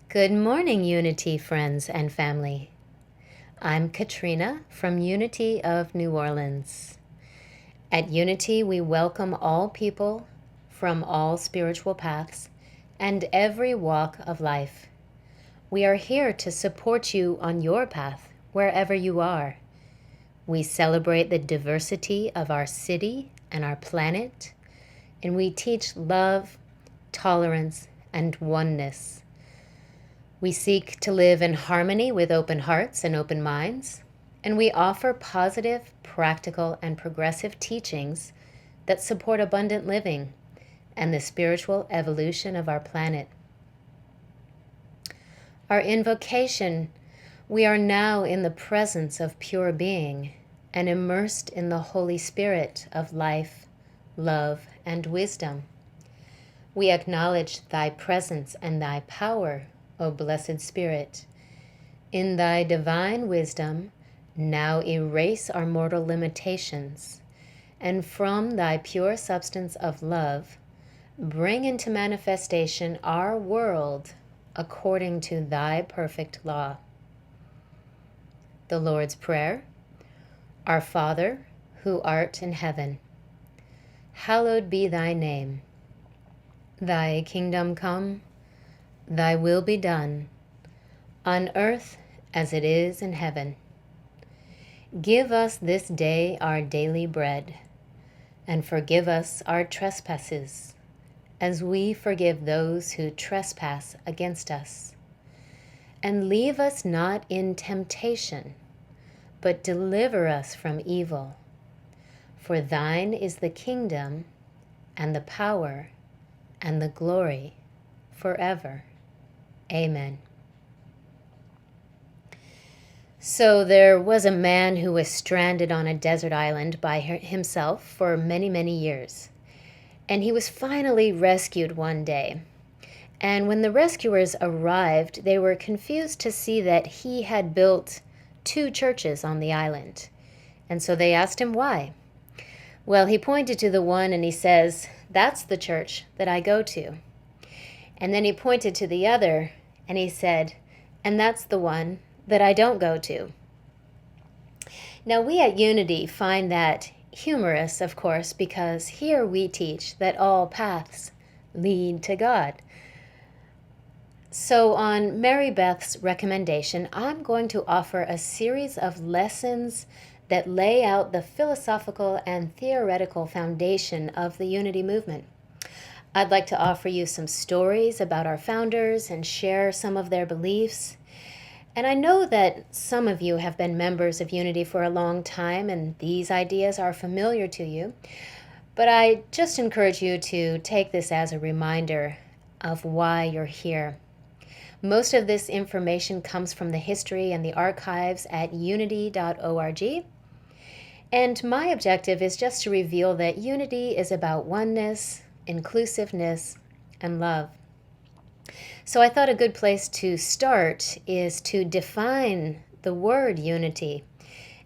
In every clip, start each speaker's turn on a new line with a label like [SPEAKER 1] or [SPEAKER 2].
[SPEAKER 1] Good morning, Unity friends and family. I'm Katrina from Unity of New Orleans. At Unity, we welcome all people from all spiritual paths and every walk of life. We are here to support you on your path, wherever you are. We celebrate the diversity of our city and our planet, and we teach love, tolerance, and oneness. We seek to live in harmony with open hearts and open minds, and we offer positive, practical, and progressive teachings that support abundant living and the spiritual evolution of our planet. Our invocation: we are now in the presence of pure being and immersed in the Holy Spirit of life, love, and wisdom. We acknowledge thy presence and thy power, O Blessed Spirit. In thy divine wisdom, now erase our mortal limitations, and from thy pure substance of love, bring into manifestation our world according to thy perfect law. The Lord's Prayer. Our Father, who art in heaven, hallowed be thy name. Thy kingdom come, thy will be done, on earth as it is in heaven. Give us this day our daily bread, and forgive us our trespasses, as we forgive those who trespass against us. And leave us not in temptation, but deliver us from evil. For thine is the kingdom, and the power, and the glory, forever. Amen. So there was a man who was stranded on a desert island by himself for many, many years. And he was finally rescued one day. And when the rescuers arrived, they were confused to see that he had built 2 churches on the island. And so they asked him why. Well, he pointed to the one and he says, "That's the church that I go to." And then he pointed to the other and he said, "And that's the one that I don't go to." Now, we at Unity find that humorous, of course, because here we teach that all paths lead to God. So on Mary Beth's recommendation, I'm going to offer a series of lessons that lay out the philosophical and theoretical foundation of the Unity movement. I'd like to offer you some stories about our founders and share some of their beliefs. And I know that some of you have been members of Unity for a long time and these ideas are familiar to you, but I just encourage you to take this as a reminder of why you're here. Most of this information comes from the history and the archives at unity.org. And my objective is just to reveal that Unity is about oneness, inclusiveness, and love. So I thought a good place to start is to define the word unity.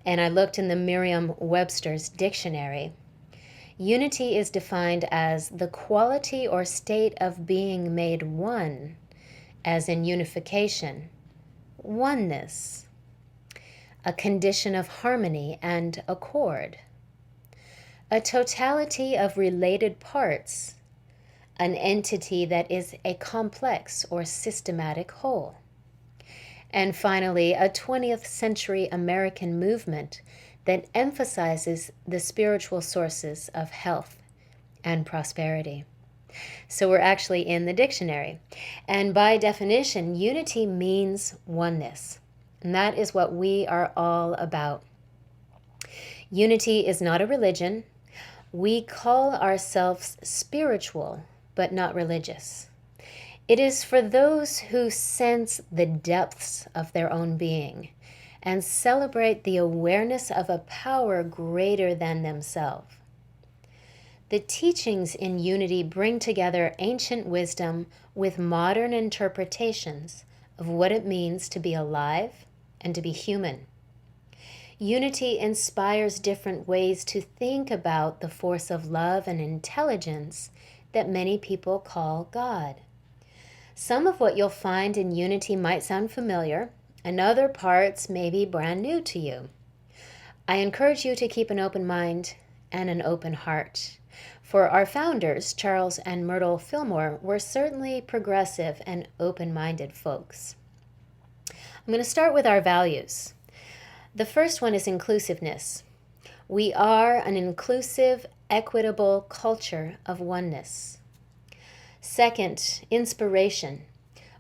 [SPEAKER 1] And I looked in the Merriam-Webster's dictionary. Unity is defined as the quality or state of being made one, as in unification, oneness, a condition of harmony and accord, a totality of related parts, an entity that is a complex or systematic whole. And finally, a 20th century American movement that emphasizes the spiritual sources of health and prosperity. So we're actually in the dictionary. And by definition, unity means oneness. And that is what we are all about. Unity is not a religion. We call ourselves spiritual, but not religious. It is for those who sense the depths of their own being and celebrate the awareness of a power greater than themselves. The teachings in Unity bring together ancient wisdom with modern interpretations of what it means to be alive and to be human. Unity inspires different ways to think about the force of love and intelligence that many people call God. Some of what you'll find in Unity might sound familiar, and other parts may be brand new to you. I encourage you to keep an open mind and an open heart. For our founders, Charles and Myrtle Fillmore, were certainly progressive and open-minded folks. I'm going to start with our values. The first one is inclusiveness. We are an inclusive, equitable culture of oneness. Second, inspiration.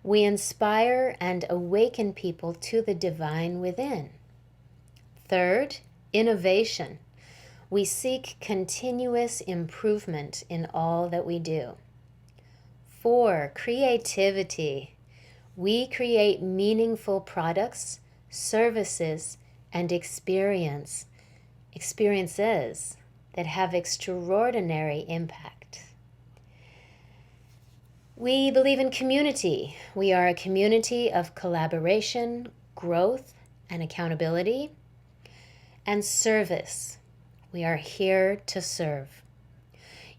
[SPEAKER 1] We inspire and awaken people to the divine within. Third, innovation. We seek continuous improvement in all that we do. 4, creativity. We create meaningful products, services, and experiences that have extraordinary impact. We believe in community. We are a community of collaboration, growth, and accountability, and service. We are here to serve.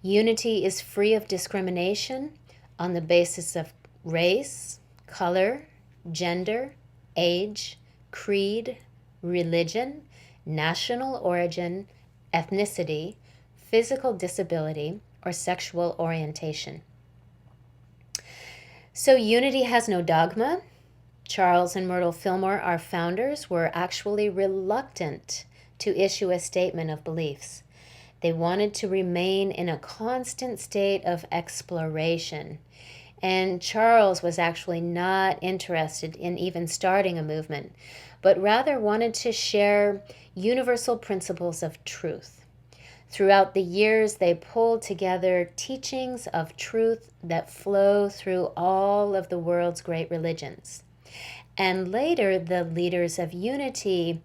[SPEAKER 1] Unity is free of discrimination on the basis of race, color, gender, age, creed, religion, national origin, ethnicity, physical disability, or sexual orientation. So Unity has no dogma. Charles and Myrtle Fillmore, our founders, were actually reluctant to issue a statement of beliefs. They wanted to remain in a constant state of exploration. And Charles was actually not interested in even starting a movement, but rather wanted to share universal principles of truth. Throughout the years, they pulled together teachings of truth that flow through all of the world's great religions. And later, the leaders of Unity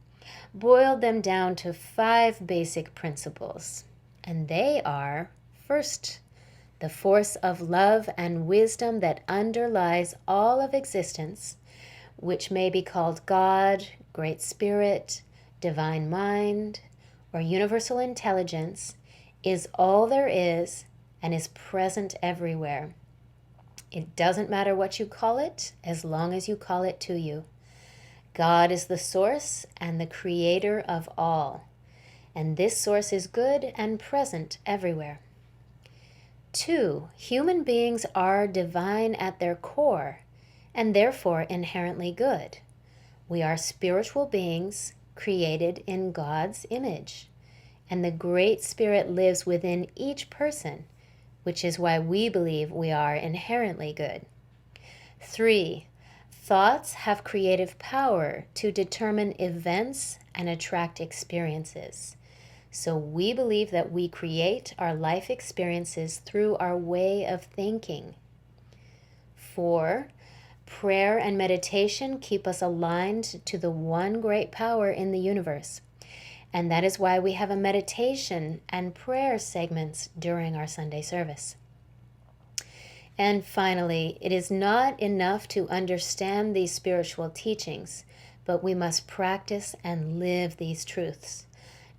[SPEAKER 1] boiled them down to 5 basic principles. And they are, first, the force of love and wisdom that underlies all of existence, which may be called God, Great Spirit, Divine Mind, or Universal Intelligence, is all there is and is present everywhere. It doesn't matter what you call it, as long as you call it to you. God is the source and the creator of all, and this source is good and present everywhere. 2, human beings are divine at their core, and therefore inherently good. We are spiritual beings created in God's image, and the Great Spirit lives within each person, which is why we believe we are inherently good. 3, thoughts have creative power to determine events and attract experiences. So we believe that we create our life experiences through our way of thinking. 4, prayer and meditation keep us aligned to the one great power in the universe. And that is why we have a meditation and prayer segments during our Sunday service. And finally, it is not enough to understand these spiritual teachings, but we must practice and live these truths.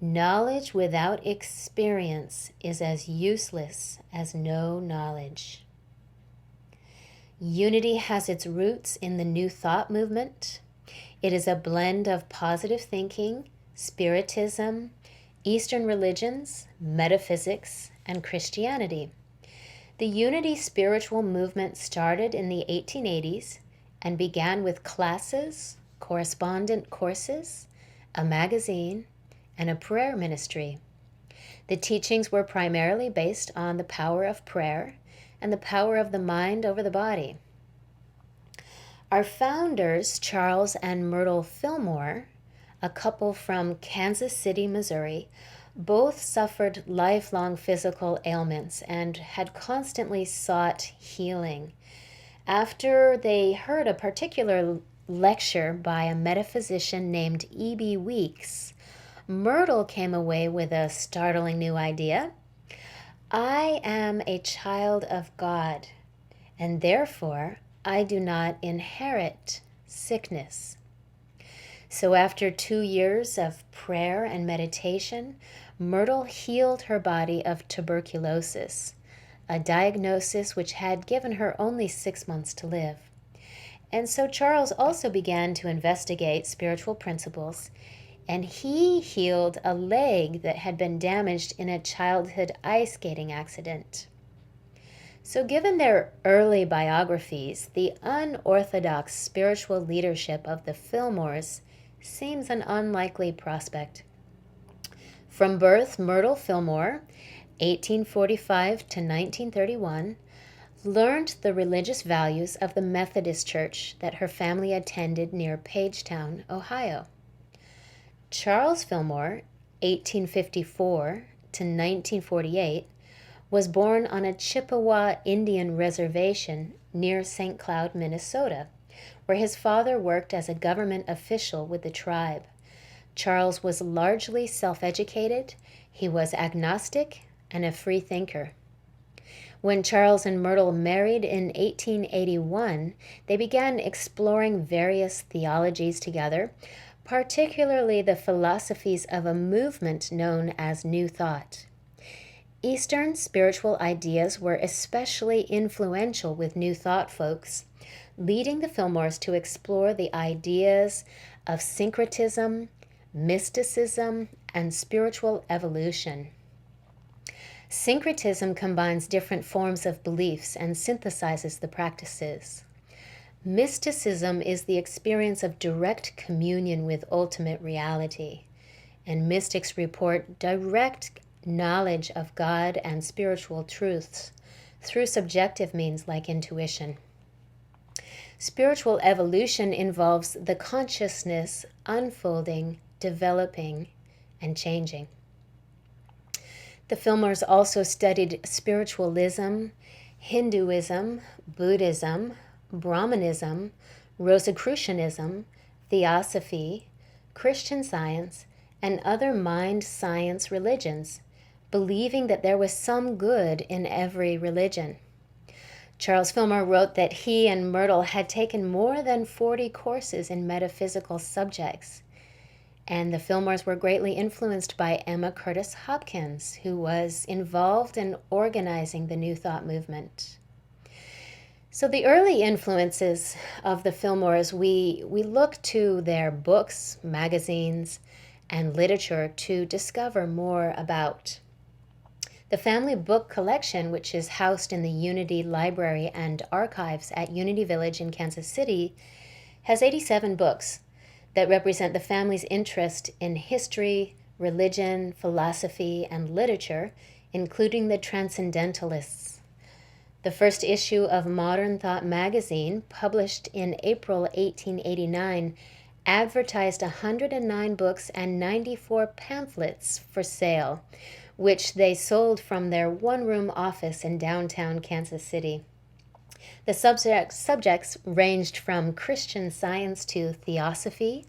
[SPEAKER 1] Knowledge without experience is as useless as no knowledge. Unity has its roots in the New Thought movement. It is a blend of positive thinking, Spiritism, Eastern religions, metaphysics, and Christianity. The Unity spiritual movement started in the 1880s and began with classes, correspondent courses, a magazine, and a prayer ministry. The teachings were primarily based on the power of prayer and the power of the mind over the body. Our founders, Charles and Myrtle Fillmore, a couple from Kansas City, Missouri, both suffered lifelong physical ailments and had constantly sought healing. After they heard a particular lecture by a metaphysician named E.B. Weeks, Myrtle came away with a startling new idea. I am a child of God, and therefore I do not inherit sickness. So after 2 years of prayer and meditation, Myrtle healed her body of tuberculosis, a diagnosis which had given her only 6 months to live. And so Charles also began to investigate spiritual principles, and he healed a leg that had been damaged in a childhood ice skating accident. So given their early biographies, the unorthodox spiritual leadership of the Fillmores seems an unlikely prospect. From birth, Myrtle Fillmore, 1845 to 1931, learned the religious values of the Methodist Church that her family attended near Pagetown, Ohio. Charles Fillmore, 1854 to 1948, was born on a Chippewa Indian reservation near St. Cloud, Minnesota, where his father worked as a government official with the tribe. Charles was largely self-educated, he was agnostic, and a free thinker. When Charles and Myrtle married in 1881, they began exploring various theologies together, particularly the philosophies of a movement known as New Thought. Eastern spiritual ideas were especially influential with New Thought folks, leading the Fillmores to explore the ideas of syncretism, mysticism, and spiritual evolution. Syncretism combines different forms of beliefs and synthesizes the practices. Mysticism is the experience of direct communion with ultimate reality, and mystics report direct knowledge of God and spiritual truths through subjective means like intuition. Spiritual evolution involves the consciousness unfolding, developing, and changing. The Fillmores also studied spiritualism, Hinduism, Buddhism, Brahmanism, Rosicrucianism, Theosophy, Christian Science, and other mind science religions, believing that there was some good in every religion. Charles Fillmore wrote that he and Myrtle had taken more than 40 courses in metaphysical subjects, and the Fillmores were greatly influenced by Emma Curtis Hopkins, who was involved in organizing the New Thought movement. So the early influences of the Fillmores, we look to their books, magazines, and literature to discover more about. The family book collection, which is housed in the Unity Library and Archives at Unity Village in Kansas City, has 87 books that represent the family's interest in history, religion, philosophy, and literature, including the Transcendentalists. The first issue of Modern Thought magazine, published in April 1889, advertised 109 books and 94 pamphlets for sale, which they sold from their one-room office in downtown Kansas City. The subjects ranged from Christian Science to Theosophy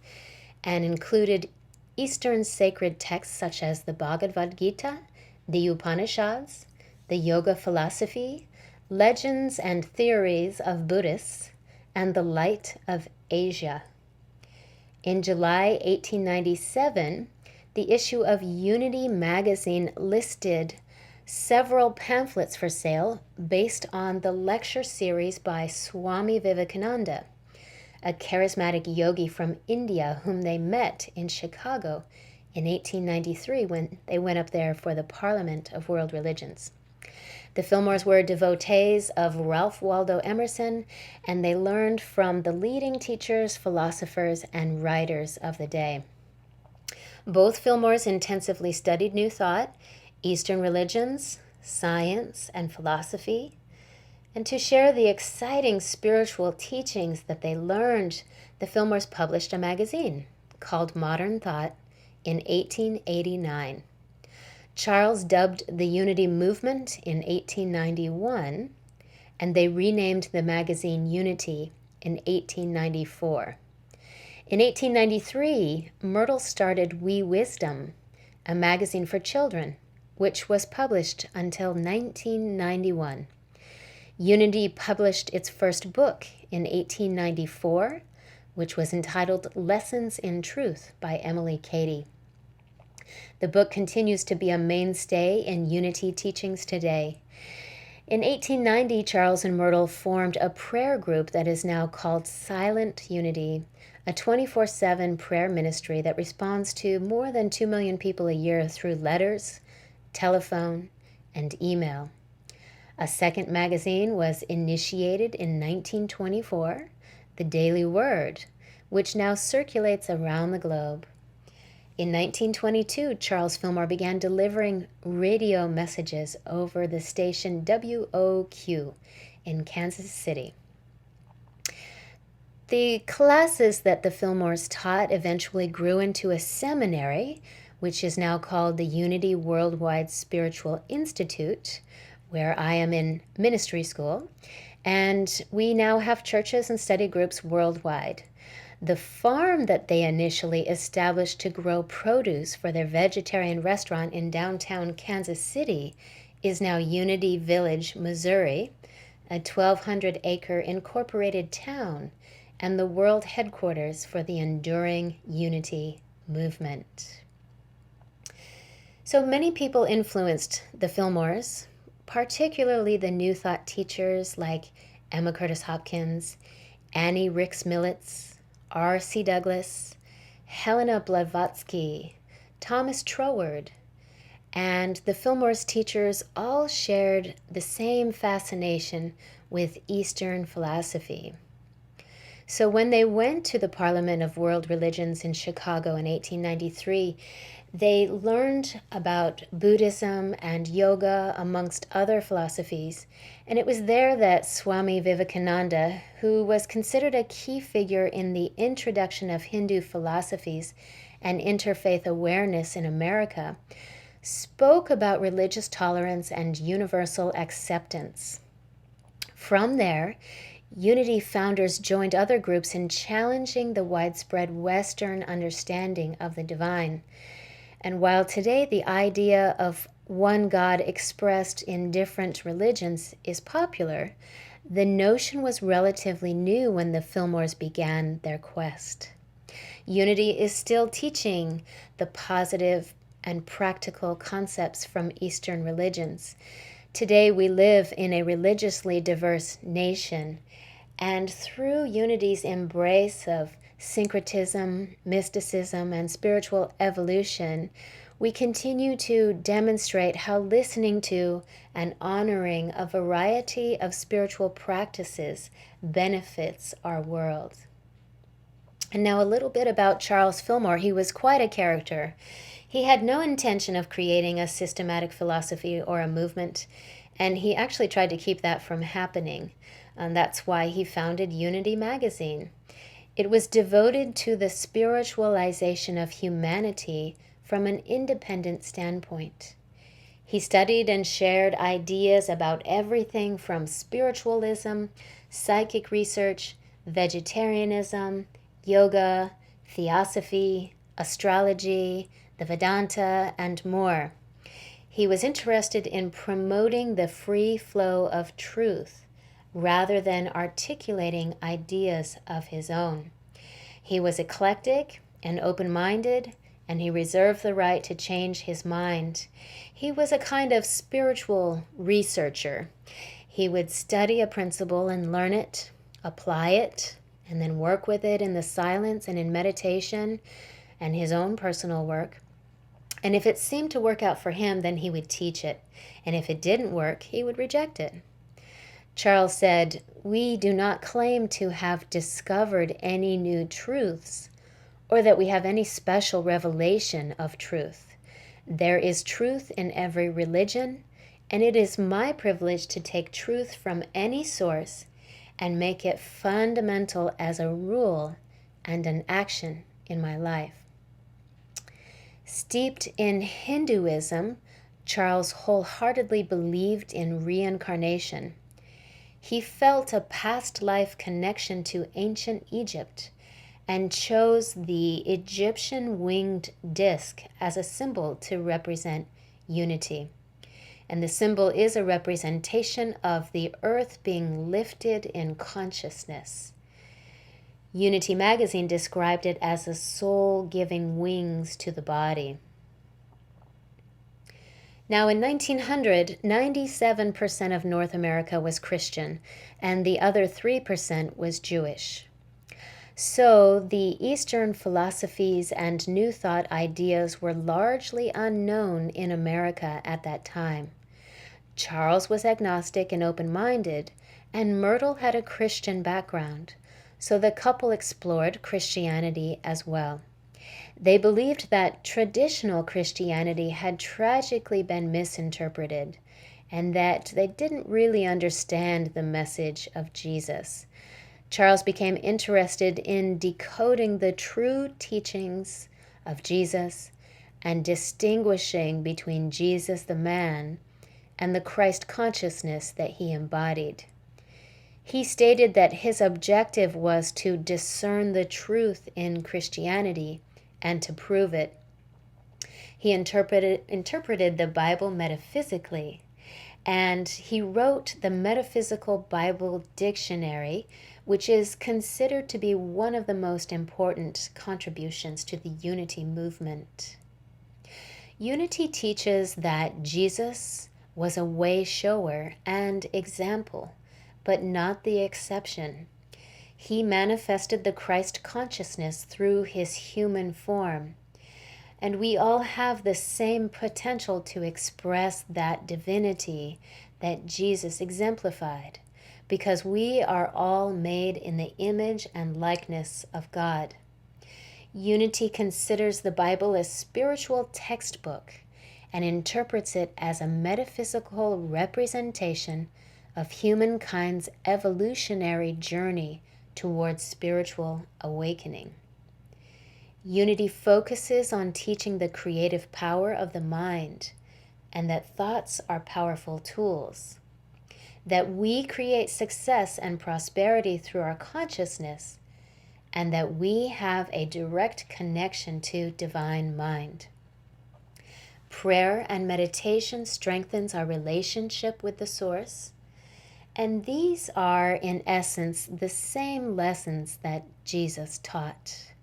[SPEAKER 1] and included Eastern sacred texts such as the Bhagavad Gita, the Upanishads, the Yoga philosophy, legends and theories of Buddhists, and the light of Asia. In July 1897, the issue of Unity magazine listed several pamphlets for sale based on the lecture series by Swami Vivekananda, a charismatic yogi from India whom they met in Chicago in 1893 when they went up there for the Parliament of World Religions. The Fillmores were devotees of Ralph Waldo Emerson, and they learned from the leading teachers, philosophers, and writers of the day. Both Fillmores intensively studied New Thought, Eastern religions, science, and philosophy. And to share the exciting spiritual teachings that they learned, the Fillmores published a magazine called Modern Thought in 1889. Charles dubbed the Unity Movement in 1891, and they renamed the magazine Unity in 1894. In 1893, Myrtle started We Wisdom, a magazine for children, which was published until 1991. Unity published its first book in 1894, which was entitled Lessons in Truth by Emily Cady. The book continues to be a mainstay in Unity teachings today. In 1890, Charles and Myrtle formed a prayer group that is now called Silent Unity, a 24/7 prayer ministry that responds to more than 2 million people a year through letters, telephone, and email. A second magazine was initiated in 1924, The Daily Word, which now circulates around the globe. In 1922, Charles Fillmore began delivering radio messages over the station WOQ in Kansas City. The classes that the Fillmores taught eventually grew into a seminary, which is now called the Unity Worldwide Spiritual Institute, where I am in ministry school, and we now have churches and study groups worldwide. The farm that they initially established to grow produce for their vegetarian restaurant in downtown Kansas City is now Unity Village, Missouri, a 1,200-acre incorporated town and the world headquarters for the enduring unity movement. So many people influenced the Fillmores, particularly the New Thought teachers like Emma Curtis Hopkins, Annie Ricks Millets, R.C. Douglas, Helena Blavatsky, Thomas Troward, and the Fillmores teachers all shared the same fascination with Eastern philosophy. So when they went to the Parliament of World Religions in Chicago in 1893, they learned about Buddhism and yoga, amongst other philosophies, and it was there that Swami Vivekananda, who was considered a key figure in the introduction of Hindu philosophies and interfaith awareness in America, spoke about religious tolerance and universal acceptance. From there, Unity founders joined other groups in challenging the widespread Western understanding of the divine. And while today the idea of one God expressed in different religions is popular, the notion was relatively new when the Fillmores began their quest. Unity is still teaching the positive and practical concepts from Eastern religions. Today we live in a religiously diverse nation, and through Unity's embrace of syncretism, mysticism, and spiritual evolution, we continue to demonstrate how listening to and honoring a variety of spiritual practices benefits our world. And now a little bit about Charles Fillmore. He was quite a character. He had no intention of creating a systematic philosophy or a movement, and he actually tried to keep that from happening. And that's why he founded Unity magazine. It was devoted to the spiritualization of humanity from an independent standpoint. He studied and shared ideas about everything from spiritualism, psychic research, vegetarianism, yoga, theosophy, astrology, the Vedanta, and more. He was interested in promoting the free flow of truth rather than articulating ideas of his own. He was eclectic and open-minded, and he reserved the right to change his mind. He was a kind of spiritual researcher. He would study a principle and learn it, apply it, and then work with it in the silence and in meditation and his own personal work. And if it seemed to work out for him, then he would teach it. And if it didn't work, he would reject it. Charles said, "We do not claim to have discovered any new truths or that we have any special revelation of truth. There is truth in every religion, and it is my privilege to take truth from any source and make it fundamental as a rule and an action in my life." Steeped in Hinduism, Charles wholeheartedly believed in reincarnation. He felt a past life connection to ancient Egypt and chose the Egyptian winged disc as a symbol to represent unity. And the symbol is a representation of the earth being lifted in consciousness. Unity magazine described it as a soul giving wings to the body. Now, in 1900, 97% of North America was Christian, and the other 3% was Jewish. So, the Eastern philosophies and New Thought ideas were largely unknown in America at that time. Charles was agnostic and open-minded, and Myrtle had a Christian background, so the couple explored Christianity as well. They believed that traditional Christianity had tragically been misinterpreted, and that they didn't really understand the message of Jesus. Charles became interested in decoding the true teachings of Jesus and distinguishing between Jesus the man and the Christ consciousness that he embodied. He stated that his objective was to discern the truth in Christianity and to prove it. He interpreted the Bible metaphysically, and he wrote the Metaphysical Bible Dictionary, which is considered to be one of the most important contributions to the Unity movement. Unity teaches that Jesus was a way shower and example, but not the exception. He manifested the Christ consciousness through his human form, and we all have the same potential to express that divinity that Jesus exemplified, because we are all made in the image and likeness of God. Unity considers the Bible a spiritual textbook and interprets it as a metaphysical representation of humankind's evolutionary journey towards spiritual awakening. Unity focuses on teaching the creative power of the mind and that thoughts are powerful tools, that we create success and prosperity through our consciousness, and that we have a direct connection to divine mind. Prayer and meditation strengthens our relationship with the Source, and these are, in essence, the same lessons that Jesus taught.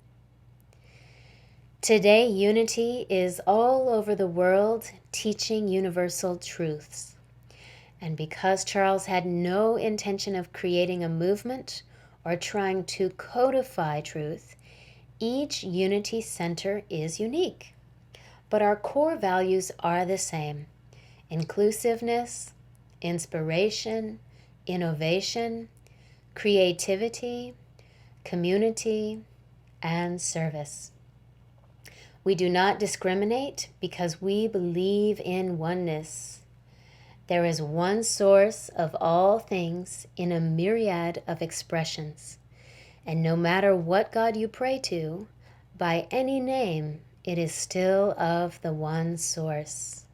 [SPEAKER 1] Today, Unity is all over the world teaching universal truths. And because Charles had no intention of creating a movement or trying to codify truth, each Unity Center is unique. But our core values are the same: inclusiveness, inspiration, innovation, creativity, community, and service. We do not discriminate because we believe in oneness. There is one source of all things in a myriad of expressions, and no matter what God you pray to, by any name, it is still of the one source.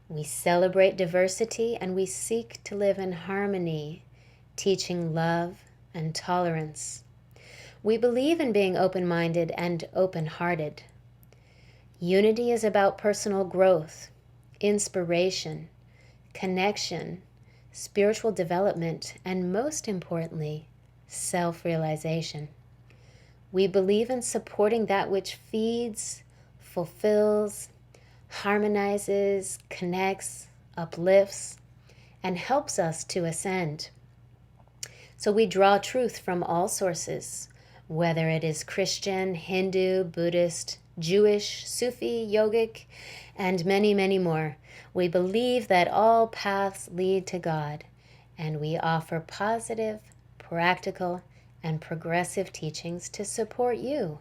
[SPEAKER 1] We celebrate diversity and we seek to live in harmony, teaching love and tolerance. We believe in being open-minded and open-hearted. Unity is about personal growth, inspiration, connection, spiritual development, and most importantly, self-realization. We believe in supporting that which feeds, fulfills, harmonizes, connects, uplifts, and helps us to ascend. So we draw truth from all sources, whether it is Christian, Hindu, Buddhist, Jewish, Sufi, yogic, and many, many more. We believe that all paths lead to God, and we offer positive, practical, and progressive teachings to support you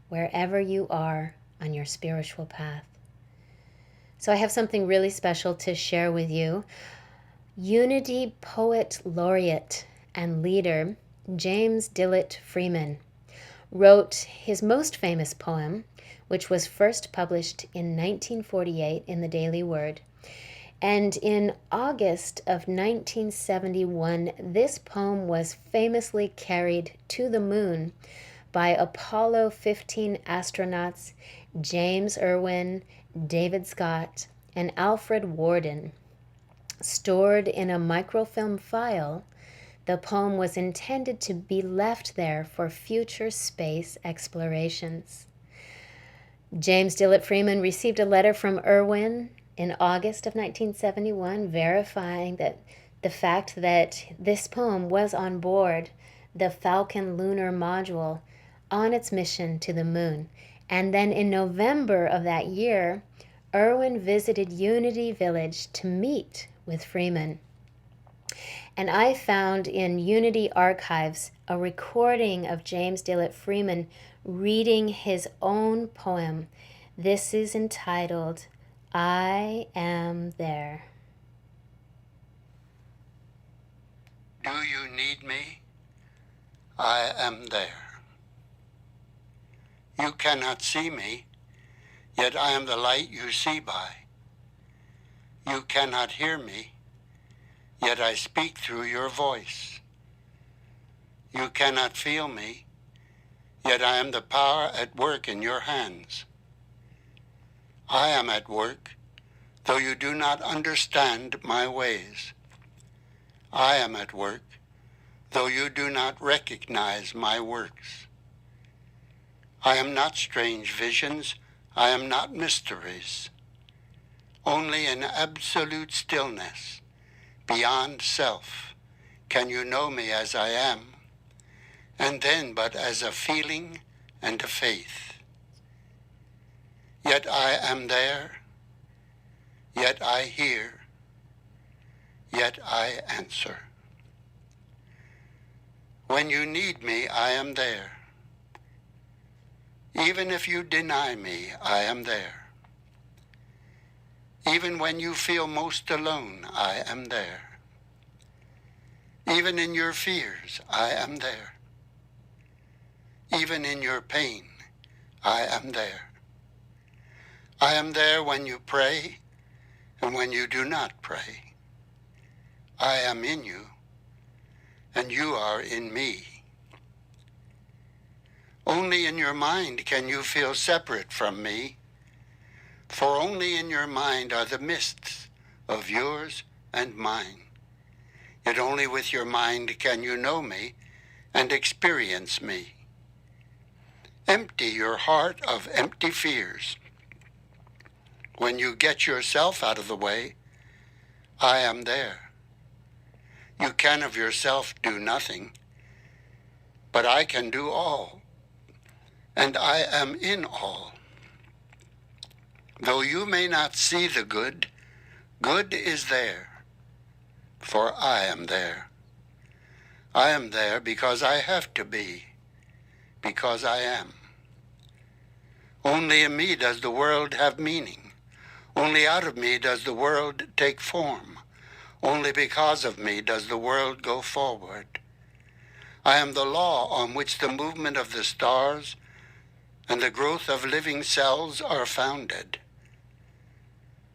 [SPEAKER 1] wherever you are on your spiritual path. So I have something really special to share with you. Unity Poet Laureate and leader James Dillett Freeman wrote his most famous poem, which was first published in 1948 in the Daily Word. And in August of 1971, this poem was famously carried to the moon by Apollo 15 astronauts James Irwin, David Scott, and Alfred Worden. Stored in a microfilm file, the poem was intended to be left there for future space explorations. James Dillett Freeman received a letter from Irwin in August of 1971, verifying that the fact that this poem was on board the Falcon lunar module on its mission to the moon. And then in November of that year, Irwin visited Unity Village to meet with Freeman. And I found in Unity Archives a recording of James Dillett Freeman reading his own poem. This is entitled, I Am There.
[SPEAKER 2] Do you need me? I am there. You cannot see me, yet I am the light you see by. You cannot hear me, yet I speak through your voice. You cannot feel me, yet I am the power at work in your hands. I am at work, though you do not understand my ways. I am at work, though you do not recognize my works. I am not strange visions, I am not mysteries. Only in absolute stillness, beyond self, can you know me as I am, and then but as a feeling and a faith. Yet I am there, yet I hear, yet I answer. When you need me, I am there. Even if you deny me, I am there. Even when you feel most alone, I am there. Even in your fears, I am there. Even in your pain, I am there. I am there when you pray and when you do not pray. I am in you, and you are in me. Only in your mind can you feel separate from me, for only in your mind are the mists of yours and mine. Yet only with your mind can you know me and experience me. Empty your heart of empty fears. When you get yourself out of the way, I am there. You can of yourself do nothing, but I can do all, and I am in all. Though you may not see the good, good is there, for I am there. I am there because I have to be, because I am. Only in me does the world have meaning. Only out of me does the world take form. Only because of me does the world go forward. I am the law on which the movement of the stars and the growth of living cells are founded.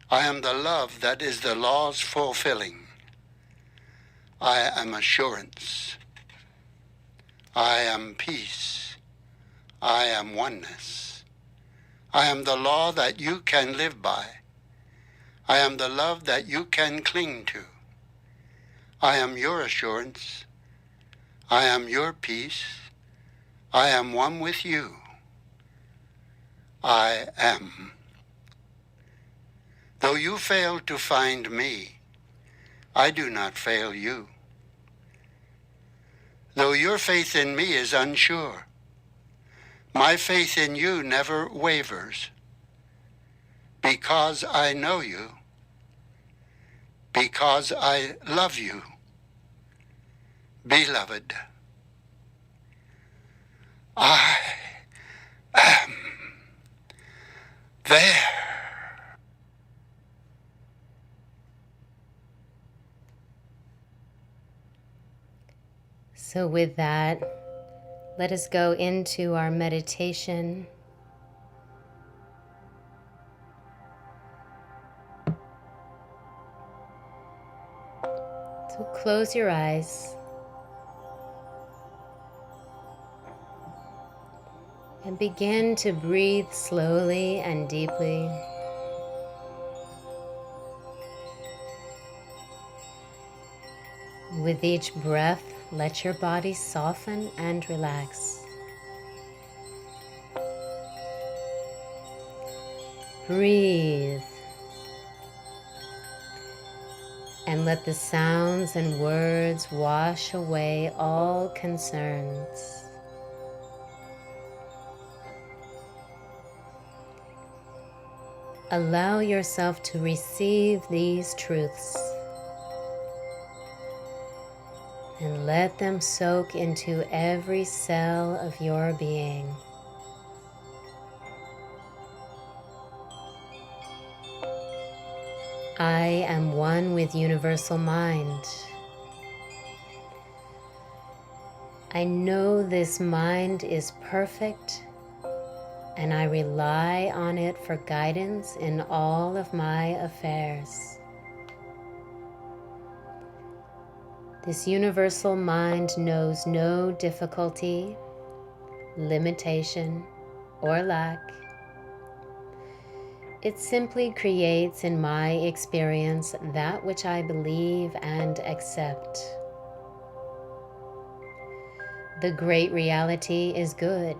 [SPEAKER 2] I am the love that is the law's fulfilling. I am assurance. I am peace. I am oneness. I am the law that you can live by. I am the love that you can cling to. I am your assurance. I am your peace. I am one with you. I am. Though you fail to find me, I do not fail you. Though your faith in me is unsure, my faith in you never wavers. Because I know you, because I love you, beloved, I am there.
[SPEAKER 1] So with that, let us go into our meditation. So close your eyes and begin to breathe slowly and deeply. With each breath, let your body soften and relax. Breathe. and let the sounds and words wash away all concerns. Allow yourself to receive these truths and let them soak into every cell of your being. I am one with universal mind. I know this mind is perfect, and I rely on it for guidance in all of my affairs. This universal mind knows no difficulty, limitation, or lack. It simply creates in my experience that which I believe and accept. The great reality is good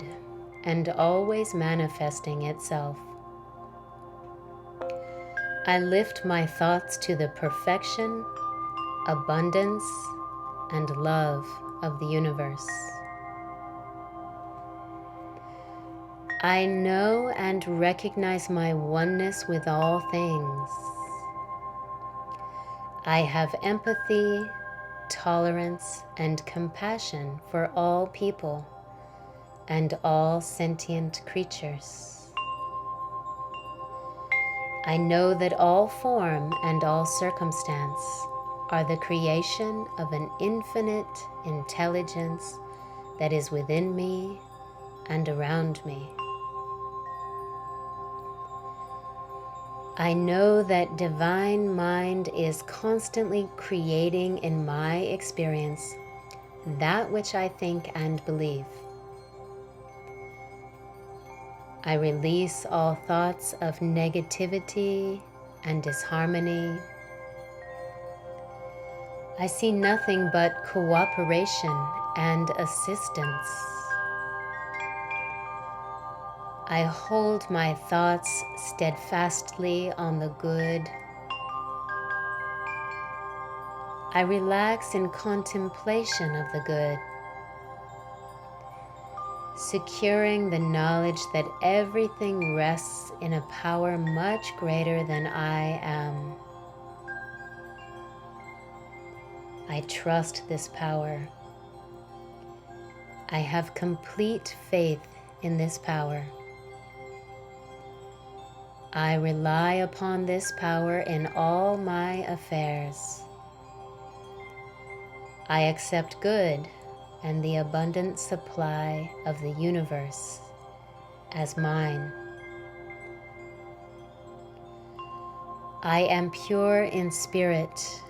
[SPEAKER 1] and always manifesting itself. I lift my thoughts to the perfection, abundance, and love of the universe. I know and recognize my oneness with all things. I have empathy, tolerance, and compassion for all people and all sentient creatures. I know that all form and all circumstance are the creation of an infinite intelligence that is within me and around me. I know that divine mind is constantly creating in my experience that which I think and believe. I release all thoughts of negativity and disharmony. I see nothing but cooperation and assistance. I hold my thoughts steadfastly on the good. I relax in contemplation of the good, securing the knowledge that everything rests in a power much greater than I am. I trust this power. I have complete faith in this power. I rely upon this power in all my affairs. I accept good and the abundant supply of the universe as mine. I am pure in spirit.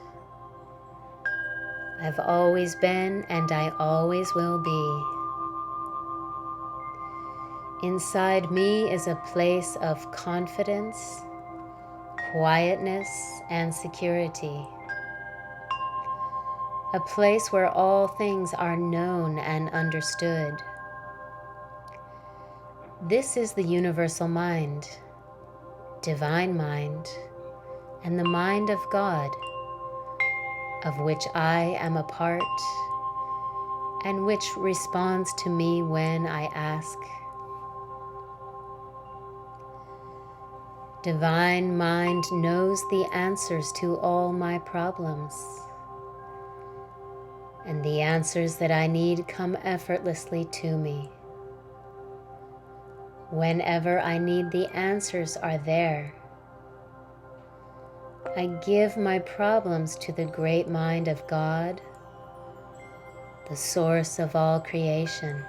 [SPEAKER 1] I've always been and I always will be. Inside me is a place of confidence, quietness, and security. A place where all things are known and understood. This is the universal mind, divine mind, and the mind of God, of which I am a part, and which responds to me when I ask. Divine mind knows the answers to all my problems, and the answers that I need come effortlessly to me. Whenever I need, the answers are there. I give my problems to the great mind of God, the source of all creation.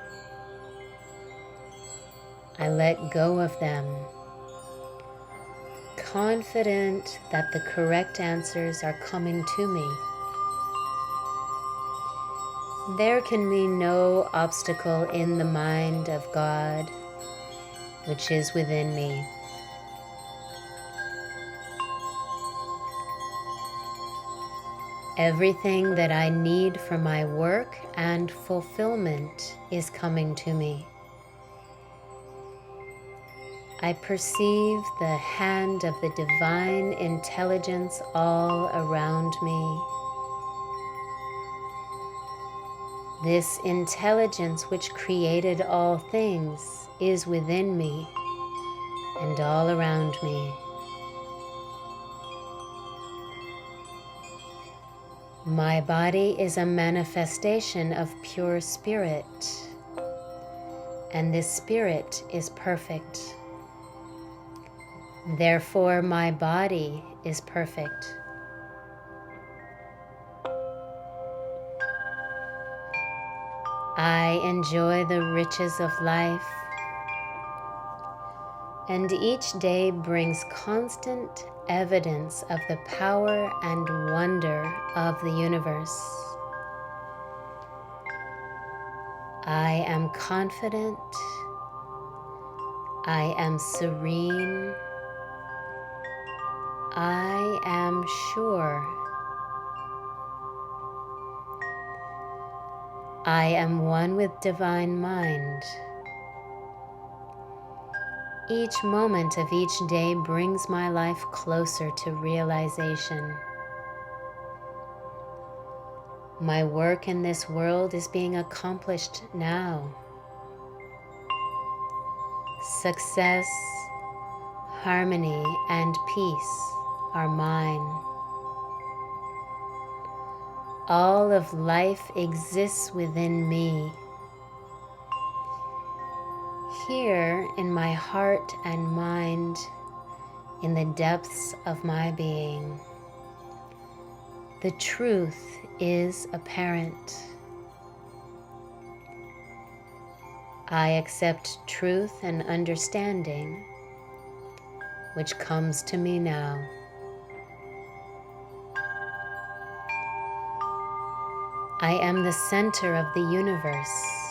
[SPEAKER 1] I let go of them, confident that the correct answers are coming to me. There can be no obstacle in the mind of God, which is within me. Everything that I need for my work and fulfillment is coming to me. I perceive the hand of the divine intelligence all around me. This intelligence which created all things is within me and all around me. My body is a manifestation of pure spirit, and this spirit is perfect. Therefore, my body is perfect. I enjoy the riches of life, and each day brings constant evidence of the power and wonder of the universe. I am confident. I am serene. I am sure. I am one with Divine Mind. Each moment of each day brings my life closer to realization. My work in this world is being accomplished now. Success, harmony, and peace are mine. All of life exists within me. Here in my heart and mind, in the depths of my being, the truth is apparent. I accept truth and understanding, which comes to me now. I am the center of the universe.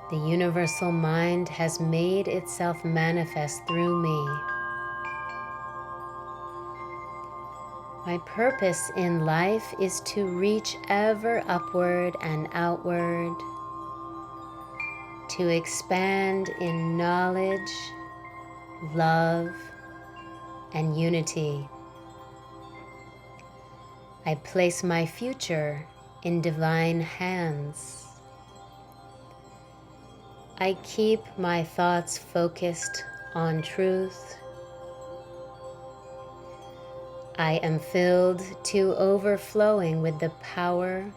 [SPEAKER 1] The universal mind has made itself manifest through me. My purpose in life is to reach ever upward and outward, to expand in knowledge, love, and unity. I place my future in divine hands. I keep my thoughts focused on truth. I am filled to overflowing with the power,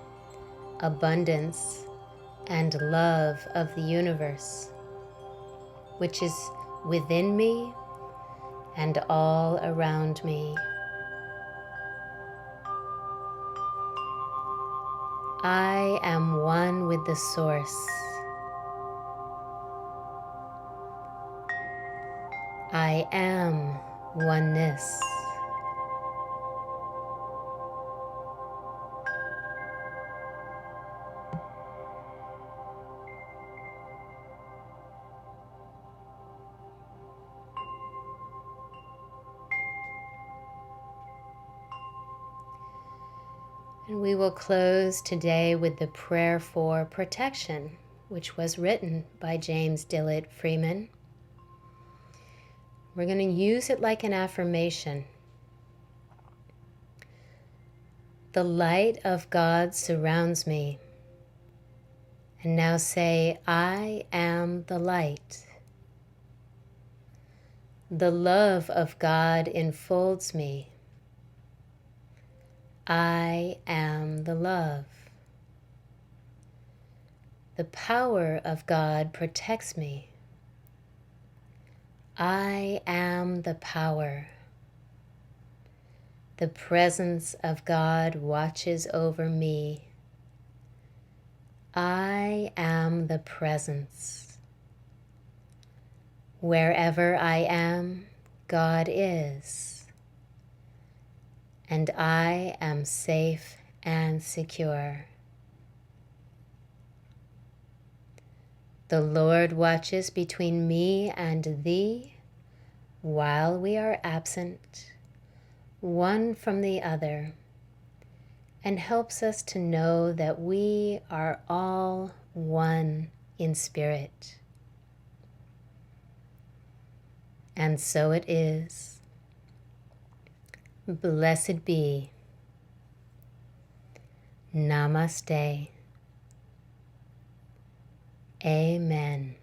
[SPEAKER 1] abundance, and love of the universe, which is within me and all around me. I am one with the Source. I am oneness. And we will close today with the prayer for protection, which was written by James Dillard Freeman. We're going to use it like an affirmation. The light of God surrounds me. And now say, I am the light. The love of God enfolds me. I am the love. The power of God protects me. I am the power. The presence of God watches over me. I am the presence. Wherever I am, God is. And I am safe and secure. The Lord watches between me and thee while we are absent, one from the other, and helps us to know that we are all one in spirit. and so it is. Blessed be. Namaste. Amen.